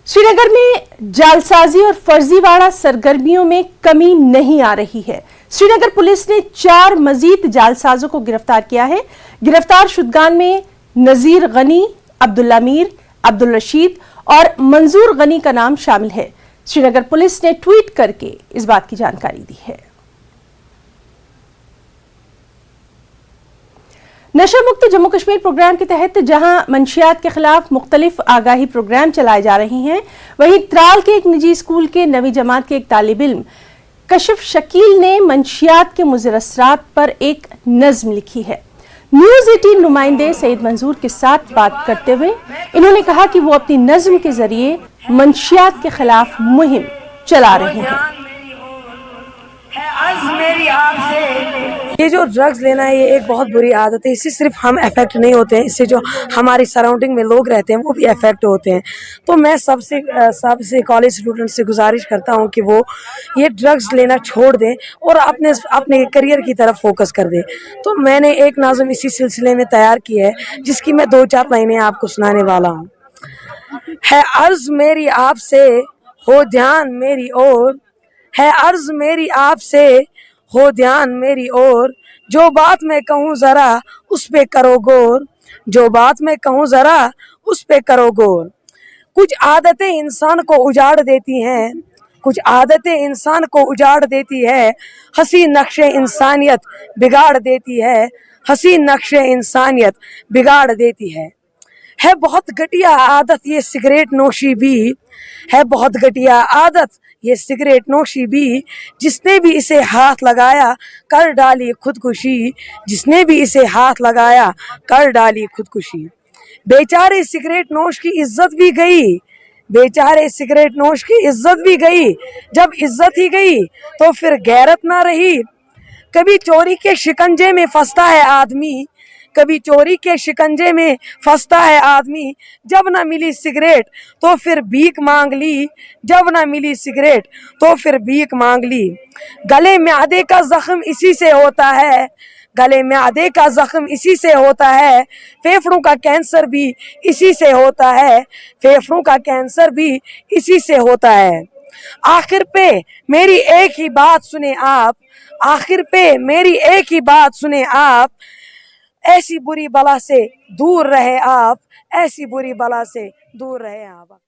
श्रीनगर में जालसाजी और फर्जीवाड़ा सरगर्मियों में कमी नहीं आ रही है। श्रीनगर पुलिस ने 4 मजीद जालसाजों को गिरफ्तार किया है। गिरफ्तार शुदगान में नजीर गनी, अब्दुल्ला मीर, अब्दुल रशीद और मंजूर गनी का नाम शामिल है। श्रीनगर पुलिस ने ट्वीट करके इस बात की जानकारी दी है। नशा मुक्त जम्मू कश्मीर प्रोग्राम के तहत जहां मंशियात के खिलाफ मुख्तलिफ आगाही प्रोग्राम चलाए जा रहे हैं, वहीं त्राल के एक निजी स्कूल के नवी जमात के एक तालिब इल्म कशिफ शकील ने मंशियात के मुज़र असरात पर एक नज्म लिखी है। न्यूज़ 18 नुमाइंदे सईद मंजूर के साथ बात करते हुए इन्होंने कहा कि वो अपनी नज्म के जरिए मंशियात के खिलाफ मुहिम चला रहे हैं। ये जो ड्रग्स लेना है, ये एक बहुत बुरी आदत है। इससे सिर्फ हम अफेक्ट नहीं होते हैं, इससे जो हमारी सराउंडिंग में लोग रहते हैं वो भी अफेक्ट होते हैं। तो मैं सबसे कॉलेज स्टूडेंट से गुजारिश करता हूँ कि वो ये ड्रग्स लेना छोड़ दें और अपने करियर की तरफ फोकस कर दें। तो मैंने एक नाज़म इसी सिलसिले में तैयार की है, जिसकी मैं 2-4 लाइनें आपको सुनाने वाला हूँ। है अर्ज मेरी आपसे, हो ध्यान मेरी ओर, है अर्ज मेरी आपसे, हो ध्यान मेरी ओर, जो बात मैं कहूँ जरा उस पे करो गौर, जो बात मैं कहूँ जरा उस पे करो गौर। कुछ आदतें इंसान को उजाड़ देती हैं, कुछ आदतें इंसान को उजाड़ देती है, हंसी नक्शे इंसानियत बिगाड़ देती है, हंसी नक्शे इंसानियत बिगाड़ देती है बहुत घटिया आदत ये सिगरेट नोशी भी, है बहुत घटिया आदत ये सिगरेट नोशी भी, जिसने भी इसे हाथ लगाया कर डाली खुदकुशी, जिसने भी इसे हाथ लगाया कर डाली खुदकुशी। बेचारे सिगरेट नोश की इज्जत भी गई, बेचारे सिगरेट नोश की इज्जत भी गई, जब इज्जत ही गई तो फिर गैरत ना रही। कभी चोरी के शिकंजे में फंसता है आदमी, कभी चोरी के शिकंजे में फंसता है आदमी, जब ना मिली सिगरेट तो फिर भीख मांग ली, जब ना मिली सिगरेट तो फिर भीख मांग ली। गले में आधे का जख्म इसी से होता है, गले में आधे का जख्म इसी से होता है, फेफड़ों का कैंसर भी इसी से होता है, फेफड़ों का कैंसर भी इसी से होता है। आखिर पे मेरी एक ही बात सुने आप, आखिर पे मेरी एक ही बात सुने आप, ऐसी बुरी बला से दूर रहे आप, ऐसी बुरी बला से दूर रहे आप।